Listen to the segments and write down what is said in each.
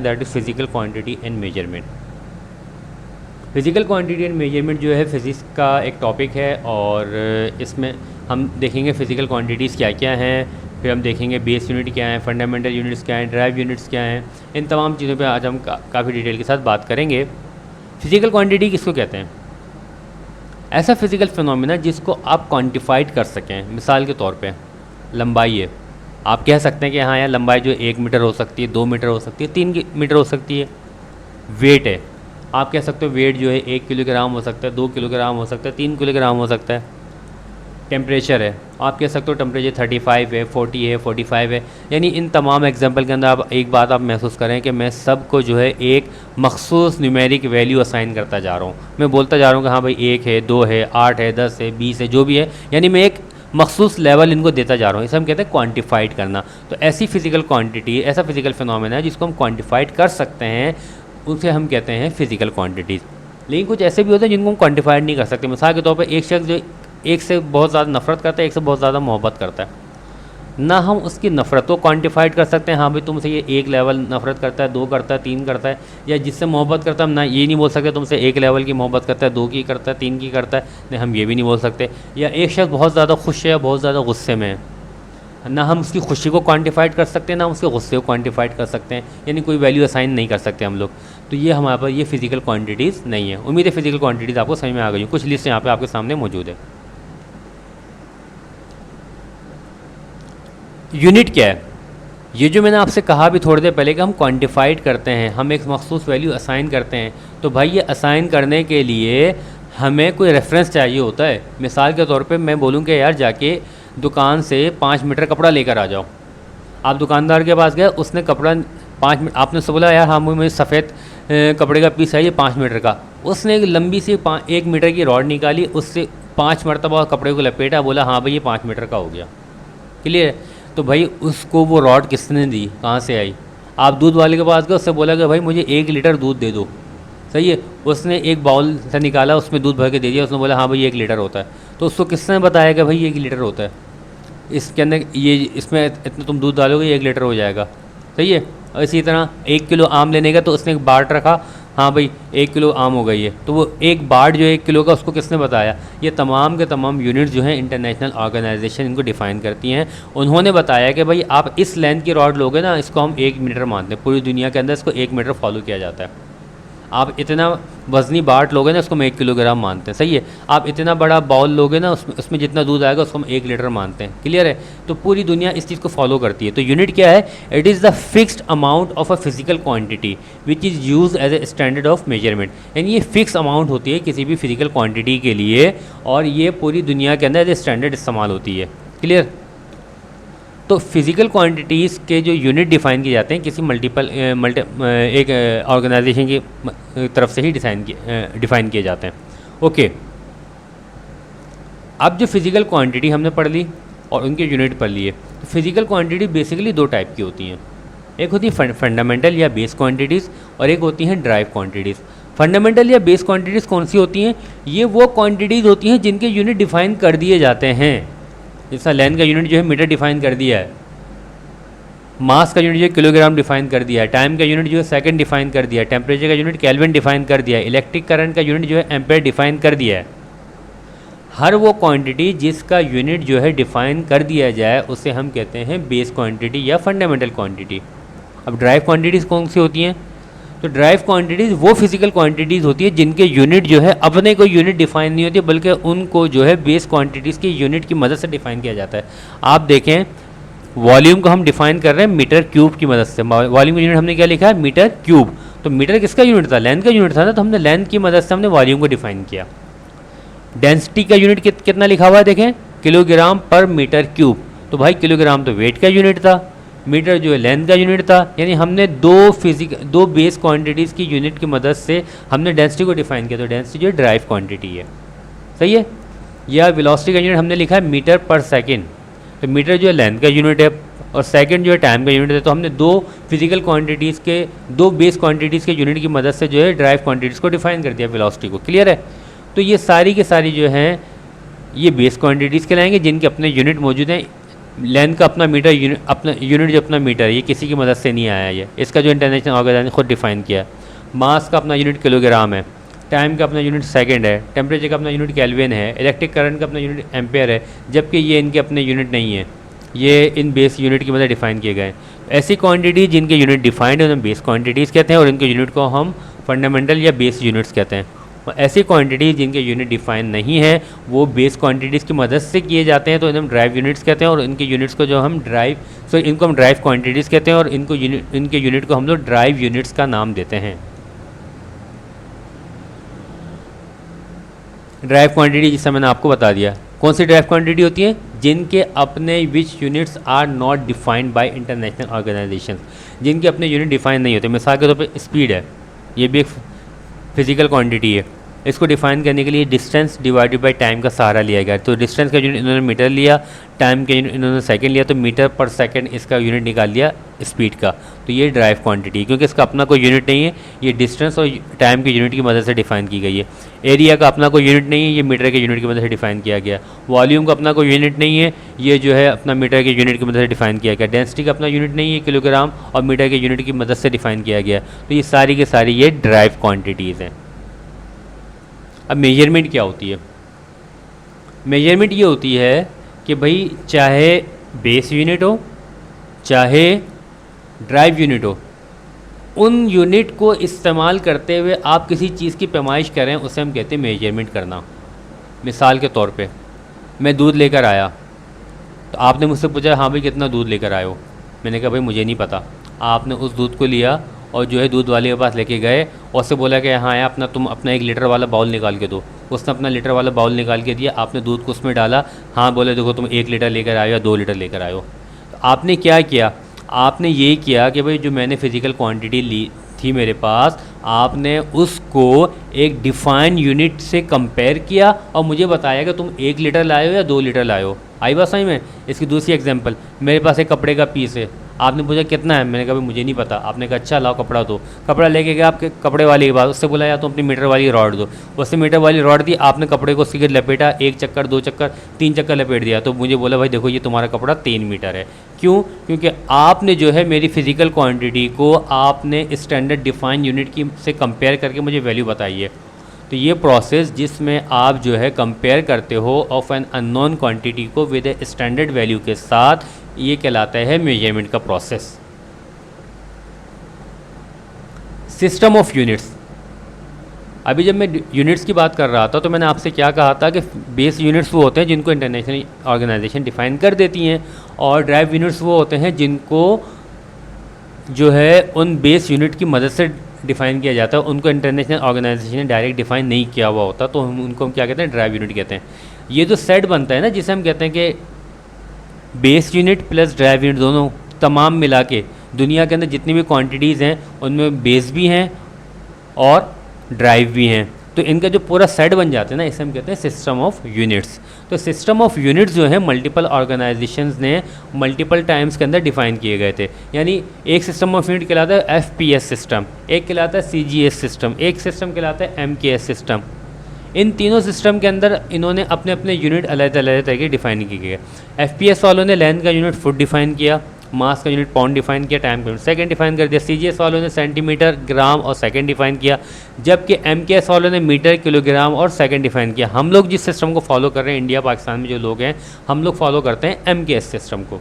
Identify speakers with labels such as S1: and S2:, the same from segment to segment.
S1: That is physical quantity and measurement. Physical quantity and measurement जो है physics का एक टॉपिक है और इसमें हम देखेंगे फिजिकल क्वांटिटीज़ क्या क्या हैं, फिर हम देखेंगे बेस यूनिट क्या है, फंडामेंटल यूनिट्स क्या हैं, ड्राइव यूनिट्स क्या हैं। इन तमाम चीज़ों पे आज हम काफ़ी डिटेल के साथ बात करेंगे। फिजिकल क्वांटिटी किसको कहते हैं? ऐसा फिजिकल फिनोमेना जिसको आप क्वांटिफाइड कर सकें। मिसाल के तौर पे लंबाई है, आप कह सकते हैं कि हाँ यार लंबाई जो 1 मीटर हो सकती है, 2 मीटर हो सकती है, 3 मीटर हो सकती है। वेट है, आप कह सकते हो वेट जो है 1 किलोग्राम हो सकता है, 2 किलोग्राम हो सकता है, 3 किलोग्राम हो सकता है। टेम्परेचर है, आप कह सकते हो टेम्परेचर 35 है, 40 है, 45 है। यानी इन तमाम एग्जांपल के अंदर आप एक बात आप महसूस करें कि मैं सबको जो है एक मखसूस न्यूमेरिक वैल्यू असाइन करता जा रहा हूँ। मैं बोलता जा रहा हूँ कि हाँ भाई 1 है, 2 है, 8 है, 10 है, 20 है, जो भी है, यानी मैं एक मखसूस लेवल इनको देता जा रहा हूँ। इसे हम कहते हैं क्वान्टिफाइड करना। तो ऐसी फिजिकल क्वान्टिटी, ऐसा फिजिकल फिनोमेना है जिसको हम क्वान्टिफाइड कर सकते हैं, उसे हम कहते हैं फिजिकल क्वान्टिटीज़। लेकिन कुछ ऐसे भी होते हैं जिनको हम क्वान्टिफाइड नहीं कर सकते। मिसाल के तौर पर एक शख्स जो एक से बहुत ज़्यादा नफ़रत करता है, एक से बहुत ज़्यादा मोहब्बत करता है, ना हम उसकी नफ़रत को क्वान्टिफाइड कर सकते हैं, हाँ भाई तुमसे ये 1 लेवल नफ़रत करता है, 2 करता है, 3 करता है। या जिससे मोहब्बत करता है हम ना ये नहीं बोल सकते तुमसे 1 लेवल की मोहब्बत करता है, 2 की करता है, 3 की करता है, नहीं हम ये भी नहीं बोल सकते। या एक शख्स बहुत ज़्यादा खुश है या बहुत ज़्यादा गुस्से में है, ना हम उसकी खुशी को क्वांटिफाइड कर सकते हैं, ना उसके गुस्से को क्वांटिफाइड कर सकते हैं, यानी कोई वैल्यू असाइन नहीं कर सकते हम लोग। तो ये हमारे पास ये फिजिकल क्वांटिटीज़ नहीं है। उम्मीद है फिजिकल क्वांटिटीज़ आपको समझ में आ गई। कुछ लिस्ट यहाँ पे आपके सामने मौजूद है। यूनिट क्या है? ये जो मैंने आपसे कहा भी थोड़ी देर पहले कि हम क्वांटिफाइड करते हैं, हम एक मखसूस वैल्यू असाइन करते हैं। तो भाई ये असाइन करने के लिए हमें कोई रेफरेंस चाहिए होता है। मिसाल के तौर पे मैं बोलूँ कि यार जाके दुकान से 5 मीटर कपड़ा लेकर आ जाओ। आप दुकानदार के पास गए, उसने कपड़ा 5 मीटर, आपने उससे बोला यार हाँ मुझे सफ़ेद कपड़े का पीस है ये 5 मीटर का। उसने एक लंबी सी 1 मीटर की रॉड निकाली, उससे 5 मरतबा कपड़े को लपेटा, बोला हाँ भाई ये 5 मीटर का हो गया। क्लियर? तो भाई उसको वो रॉड किसने दी, कहाँ से आई? आप दूध वाले के पास गए, उससे बोला कि भाई मुझे 1 लीटर दूध दे दो। सही है, उसने एक बाउल से निकाला, उसमें दूध भर के दे दिया, उसने बोला हाँ भाई 1 लीटर होता है। तो उसको किसने बताया कि भाई 1 लीटर होता है? इसके अंदर ये इसमें इतना तुम दूध डालोगे 1 लीटर हो जाएगा। सही है। और इसी तरह 1 किलो आम लेने का, तो उसने एक बाट रखा, हाँ भाई 1 किलो आम हो गई है। तो वो एक बाट जो 1 किलो का, उसको किसने बताया? ये तमाम के तमाम यूनिट जो हैं इंटरनेशनल ऑर्गेनाइजेशन इनको डिफ़ाइन करती हैं। उन्होंने बताया कि भाई आप इस लेंथ की रॉड लोगे ना, इसको हम 1 मीटर मानते हैं। पूरी दुनिया के अंदर इसको 1 मीटर फॉलो किया जाता है। आप इतना वज़नी बाट लोगे ना, उसको हम 1 किलोग्राम मानते हैं। सही है। आप इतना बड़ा बाउल लोगे ना, उसमें जितना दूध आएगा उसको हम 1 लीटर मानते हैं। क्लियर है? तो पूरी दुनिया इस चीज़ को फॉलो करती है। तो यूनिट क्या है? It is the fixed amount of a physical quantity which is use as a standard of measurement. यानी ये फिक्स अमाउंट होती है किसी भी फिजिकल क्वान्टिटी के लिए, और ये पूरी दुनिया के अंदर एज ए स्टैंडर्ड इस्तेमाल होती है। क्लियर? तो फिज़िकल क्वांटिटीज़ के जो यूनिट डिफ़ाइन किए जाते हैं किसी एक ऑर्गेनाइजेशन की तरफ से ही डिफ़ाइन किए जाते हैं। ओके, अब जो फिज़िकल क्वांटिटी हमने पढ़ ली और उनके यूनिट पढ़ लिए, तो फिज़िकल क्वांटिटी बेसिकली 2 टाइप की होती हैं। एक होती है फंडामेंटल या बेस क्वांटिटीज़, और एक होती हैं ड्राइव क्वांटिटीज़। फंडामेंटल या बेस क्वांटिटीज़ कौन सी होती हैं? ये वो क्वांटिटीज़ होती हैं जिनके यूनिट डिफ़ाइन कर दिए जाते हैं। जैसा लेंथ का यूनिट जो है मीटर डिफाइन कर दिया है, मास का यूनिट जो है किलोग्राम डिफाइन कर दिया है, टाइम का यूनिट जो है सेकंड डिफाइन कर दिया है, टेम्परेचर का यूनिट केल्विन डिफाइन कर दिया है, इलेक्ट्रिक करंट का यूनिट जो है एम्पेयर डिफाइन कर दिया है। हर वो क्वांटिटी जिसका यूनिट जो है डिफाइन कर दिया जाए उसे हम कहते हैं बेस क्वांटिटी या फंडामेंटल क्वांटिटी। अब ड्राइव क्वांटिटीज़ कौन सी होती हैं? तो ड्राइव क्वांटिटीज़ वो फिजिकल क्वांटिटीज़ होती है जिनके यूनिट जो है अपने को यूनिट डिफाइन नहीं होती, बल्कि उनको जो है बेस क्वांटिटीज़ की यूनिट की मदद से डिफाइन किया जाता है। आप देखें, वॉल्यूम को हम डिफाइन कर रहे हैं मीटर क्यूब की मदद से। वॉल्यूम का यूनिट हमने क्या लिखा है? Metre cube. तो मीटर किसका यूनिट था? लेंथ का यूनिट था ना, तो हमने लेंथ की मदद से हमने वॉल्यूम को डिफाइन किया। डेंसिटी का यूनिट कितना लिखा हुआ है देखें, किलोग्राम पर मीटर क्यूब। तो भाई किलोग्राम तो वेट का यूनिट था, मीटर जो है लेंथ का यूनिट था। यानी हमने दो बेस क्वांटिटीज़ की यूनिट की मदद से हमने डेंसिटी को डिफाइन किया। तो डेंसिटी जो है ड्राइव क्वांटिटी है। सही है। या वेलोसिटी का यूनिट हमने लिखा है मीटर पर सेकेंड। तो मीटर जो है लेंथ का यूनिट है और सेकंड जो है टाइम का यूनिट है। तो हमने 2 फिजिकल क्वांटिटीज़ के 2 बेस क्वांटिटीज़ के यूनिट की मदद से जो है ड्राइव क्वांटिटीज़ को डिफाइन कर दिया, वेलोसिटी को। क्लियर है? तो ये सारी की सारी जो हैं ये बेस क्वांटिटीज़ कहलाएंगे जिनके अपने यूनिट मौजूद हैं। लेंथ का अपना मीटर यूनिट, अपना यूनिट जो अपना मीटर है, ये किसी की मदद से नहीं आया, ये इसका जो इंटरनेशनल ऑर्गेनाइजेशन ने खुद डिफाइन किया है। मास का अपना यूनिट किलोग्राम है, टाइम का अपना यूनिट सेकंड है, टेम्परेचर का अपना यूनिट केल्विन है, इलेक्ट्रिक करंट का अपना यूनिट एम्पेयर है, जबकि ये इनके अपने यूनिट नहीं है, ये इन बेस यूनिट की मदद डिफाइन किए गए। ऐसी क्वांटिटी जिनके यूनिट डिफाइंड है उन्हें बेस क्वांटिटीज़ कहते हैं और इनके यूनिट को हम फंडामेंटल या बेस यूनिट्स कहते हैं। और ऐसी क्वांटिटीज़ जिनके यूनिट डिफाइन नहीं है वो बेस क्वांटिटीज़ की मदद से किए जाते हैं, तो इन्हें हम ड्राइव यूनिट्स कहते हैं। और इनके यूनिट्स को जो हम इनको हम ड्राइव क्वांटिटीज़ कहते हैं और इनके यूनिट को हम लोग ड्राइव यूनिट्स का नाम देते हैं। ड्राइव क्वांटिटी जिससे मैंने आपको बता दिया, कौन सी ड्राइव क्वांटिटी होती है, जिनके अपने which units are not defined by international organisation, जिनके अपने यूनिट डिफाइन नहीं होते। मिसाल के तौर पे स्पीड है, ये भी एक फिजिकल क्वांटिटी है, इसको डिफाइन करने के लिए डिस्टेंस डिवाइडेड बाय टाइम का सहारा लिया गया। तो डिस्टेंस का यूनिट इन्होंने मीटर लिया, टाइम का यूनिट इन्होंने सेकंड लिया, तो मीटर पर सेकंड इसका यूनिट निकाल लिया स्पीड का। तो ये ड्राइव क्वांटिटी, क्योंकि इसका अपना कोई यूनिट नहीं है, ये डिस्टेंस और टाइम के यूनिट की मदद से डिफाइन की गई है। एरिया का अपना कोई यूनिट नहीं है, ये मीटर के यूनिट की मदद से डिफाइन किया गया। वॉल्यूम का अपना कोई यूनिट नहीं है, ये जो है अपना मीटर के यूनिट की मदद से डिफाइन किया गया। डेंसिटी का अपना यूनिट नहीं है, किलोग्राम और मीटर के यूनिट की मदद से डिफाइन किया गया। तो ये सारी के सारी ये ड्राइव क्वांटिटीज़ हैं। अब मेजरमेंट क्या होती है? मेजरमेंट ये होती है कि भाई चाहे बेस यूनिट हो चाहे ड्राइव यूनिट हो, उन यूनिट को इस्तेमाल करते हुए आप किसी चीज़ की पैमाइश करें, उसे हम कहते हैं मेजरमेंट करना। मिसाल के तौर पे मैं दूध लेकर आया, तो आपने मुझसे पूछा हाँ भाई कितना दूध लेकर आए हो, मैंने कहा भाई मुझे नहीं पता। आपने उस दूध को लिया और जो है दूध वाले के पास लेके गए और उससे बोला कि हाँ यार तुम अपना 1 लीटर वाला बाउल निकाल के दो। उसने अपना लीटर वाला बाउल निकाल के दिया, आपने दूध को उसमें डाला, हाँ बोले देखो तुम 1 लीटर लेकर आए हो या 2 लीटर लेकर आए हो। तो आपने क्या किया, आपने ये किया कि भाई जो मैंने फिज़िकल क्वांटिटी ली थी मेरे पास, आपने उसको एक डिफाइन यूनिट से कंपेयर किया और मुझे बताया कि तुम 1 लीटर लाए हो या 2 लीटर लाए हो। आई बात सही में? इसकी दूसरी एग्जांपल, मेरे पास एक कपड़े का पीस है, आपने पूछा कितना है, मैंने कहा भाई मुझे नहीं पता। आपने कहा अच्छा लाओ कपड़ा दो, कपड़ा लेके गया आपके कपड़े वाले के पास, उससे बोला यार तुम अपनी मीटर वाली रॉड दो, उससे मीटर वाली रॉड दी, आपने कपड़े को उसके लपेटा, 1 चक्कर 2 चक्कर 3 चक्कर लपेट दिया, तो मुझे बोला भाई देखो ये तुम्हारा कपड़ा 3 मीटर है। क्यों? क्योंकि आपने जो है मेरी फिज़िकल क्वांटिटी को आपने स्टैंडर्ड डिफाइन यूनिट की से कंपेयर करके मुझे वैल्यू बताई है। तो ये प्रोसेस जिसमें आप जो है कंपेयर करते हो ऑफ एन अननोन क्वांटिटी को विद ए स्टैंडर्ड वैल्यू के साथ, ये कहलाता है मेजरमेंट का प्रोसेस। सिस्टम ऑफ यूनिट्स, अभी जब मैं यूनिट्स की बात कर रहा था तो मैंने आपसे क्या कहा था कि बेस यूनिट्स वो होते हैं जिनको इंटरनेशनल ऑर्गेनाइजेशन डिफाइन कर देती हैं, और ड्राइव यूनिट्स वो होते हैं जिनको जो है उन बेस यूनिट की मदद से डिफ़ाइन किया जाता है, उनको इंटरनेशनल ऑर्गेनाइजेशन ने डायरेक्ट डिफ़ाइन नहीं किया हुआ होता, तो उनको हम क्या कहते हैं, ड्राइव यूनिट कहते हैं। ये जो सेट बनता है ना, जिसे हम कहते हैं कि base unit plus drive unit दोनों तमाम मिला के दुनिया के अंदर जितनी भी क्वांटिटीज़ हैं उनमें बेस भी हैं और ड्राइव भी हैं, तो इनका जो पूरा सेट बन जाता है ना, इसे हम कहते हैं सिस्टम ऑफ यूनिट्स। तो सिस्टम ऑफ यूनिट्स जो है मल्टीपल ऑर्गेनाइजेशंस ने मल्टीपल टाइम्स के अंदर डिफाइन किए गए थे। यानी एक सिस्टम ऑफ यूनिट कहलाता है FPS सिस्टम, एक कहलाता है CGS सिस्टम, एक सिस्टम कहलाता है MKS सिस्टम। इन तीनों सिस्टम के अंदर इन्होंने अपने अपने यूनिट अलग अलग तरीके डिफाइन किए गए। FPS वालों ने लेंथ का यूनिट फुट डिफाइन किया, मास का यूनिट पाउंड डिफाइन किया, टाइम का यूनिट सेकंड डिफाइन कर दिया। CGS वालों ने सेंटीमीटर, ग्राम और सेकंड डिफाइन किया, जबकि MKS वालों ने मीटर, किलोग्राम और सेकंड डिफाइन किया। हम लोग जिस सिस्टम को फॉलो कर रहे हैं, इंडिया पाकिस्तान में जो लोग हैं, हम लोग फॉलो करते हैं MKS सिस्टम को।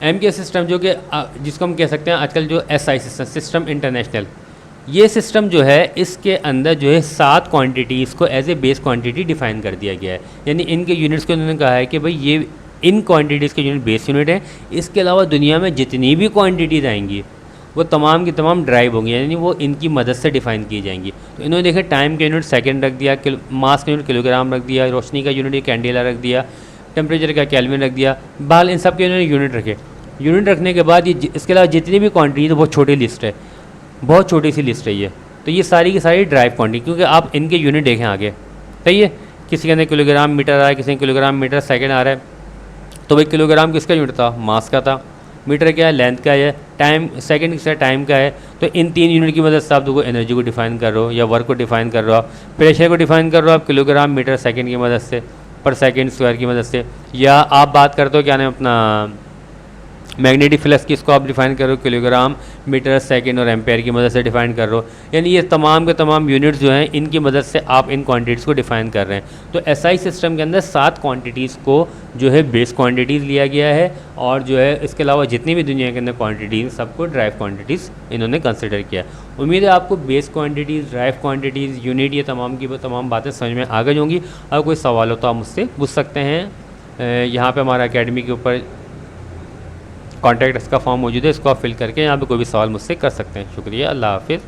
S1: MKS सिस्टम जो कि जिसको हम कह सकते हैं आजकल जो SI सिस्टम इंटरनेशनल, ये सिस्टम जो है इसके अंदर जो है 7 क्वांटिटीज़ को as a base quantity define कर दिया गया है। यानी इनके यूनिट्स को उन्होंने कहा है कि भाई ये इन क्वांटिटीज़ के यूनिट बेस यूनिट हैं, इसके अलावा दुनिया में जितनी भी क्वांटिटीज़ आएंगी वो तमाम की तमाम ड्राइव होंगी, यानी वो इनकी मदद से डिफाइन की जाएंगी। तो इन्होंने देखे टाइम का यूनिट सेकेंड रख दिया, मास का यूनिट किलोग्राम रख दिया, रोशनी का यूनिट कैंडेला रख दिया, टेम्परेचर का केल्विन रख दिया, बहरहाल इन सब के इन्होंने यूनिट रखे। यूनिट रखने के बाद ये इसके अलावा जितनी भी क्वांटिटी तो बहुत छोटी लिस्ट है, बहुत छोटी सी लिस्ट है ये। तो ये सारी की सारी ड्राइव क्वांटिटी, क्योंकि आप इनके यूनिट देखें आगे, सही है, किसी के अंदर किलोग्राम मीटर आ रहा है, किसी किलोग्राम मीटर सेकंड आ रहा है, तो भाई किलोग्राम किसका यूनिट था, मास का था, मीटर क्या है, लेंथ का है, टाइम सेकंड किसका टाइम का है। तो इन 3 यूनिट की मदद से आप देखो एनर्जी को डिफाइन कर रहे हो या वर्क को डिफाइन कर रहे हो, प्रेशर को डिफाइन कर रहे हो आप किलोग्राम मीटर सेकंड की मदद से। पर सेकेंड स्क्वायर की मदद से, या आप बात करते हो क्या नाम अपना मैग्नेटिक फ्लक्स की, इसको आप डिफाइन कर रहे हो किलोग्राम मीटर सेकंड और एम्पेयर की मदद से डिफाइन कर रहे हो। यानी ये तमाम के तमाम यूनिट्स जो हैं इनकी मदद से आप इन क्वांटिटीज़ को डिफाइन कर रहे हैं। तो एसआई सिस्टम के अंदर 7 क्वांटिटीज़ को जो है बेस क्वांटिटीज़ लिया गया है, और जो है इसके अलावा जितनी भी दुनिया के अंदर क्वांटिटीज़ सबको ड्राइव क्वांटिटीज़ इन्होंने कंसिडर किया। उम्मीद है आपको base quantities, drive quantities, unit, ये तमाम की तमाम बातें समझ में आ गई होंगी। अगर कोई सवाल हो तो आप मुझसे पूछ सकते हैं। यहाँ पे हमारा एकेडमी के ऊपर कॉन्टैक्ट इसका फॉर्म मौजूद है, इसको आप फिल करके यहाँ पे कोई भी सवाल मुझसे कर सकते हैं। शुक्रिया, अल्लाह हाफिज़।